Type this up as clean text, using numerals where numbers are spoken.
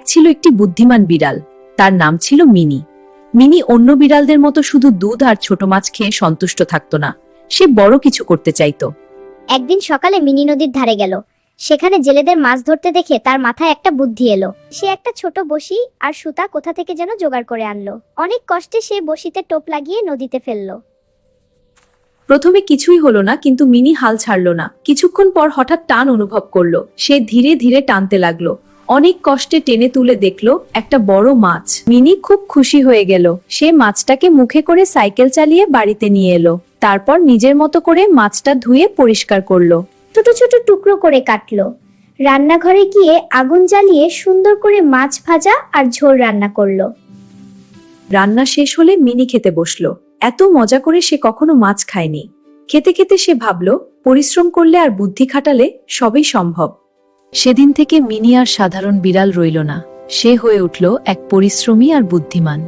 ছিল একটি বুদ্ধিমান বিড়াল, তার নাম ছিল মিনি। মিনি অন্য বিড়ালদের মতো শুধু দুধ আর ছোট মাছ খেয়ে সন্তুষ্ট থাকতো না, সে বড় কিছু করতে চাইতো। একদিন সকালে মিনি নদীর ধারে গেল। সেখানে জেলেদের মাছ ধরতে দেখে তার মাথায় একটা বুদ্ধি এলো। সে একটা ছোট বড়শি আর সুতা কোথা থেকে যেন জোগাড় করে আনলো। অনেক কষ্টে সে বড়শিতে টোপ লাগিয়ে নদীতে ফেললো। প্রথমে কিছুই হলো না, কিন্তু মিনি হাল ছাড়লো না। কিছুক্ষণ পর হঠাৎ টান অনুভব করলো। সে ধীরে ধীরে টানতে লাগলো। অনেক কষ্টে টেনে তুলে দেখলো একটা বড় মাছ। মিনি খুব খুশি হয়ে গেল। সে মাছটাকে মুখে করে সাইকেল চালিয়ে বাড়িতে নিয়ে এলো। তারপর নিজের মতো করে মাছটা ধুয়ে পরিষ্কার করলো। ছোট ছোট টুকরো করে কাটলো। রান্নাঘরে গিয়ে আগুন জ্বালিয়ে সুন্দর করে মাছ ভাজা আর ঝোল রান্না করলো। রান্না শেষ হলে মিনি খেতে বসলো। এত মজা করে সে কখনো মাছ খায়নি। খেতে খেতে সে ভাবলো, পরিশ্রম করলে আর বুদ্ধি খাটালে সবই সম্ভব। সেদিন থেকে মিনি আর সাধারণ বিড়াল রইল না, সে হয়ে উঠল এক পরিশ্রমী আর বুদ্ধিমান।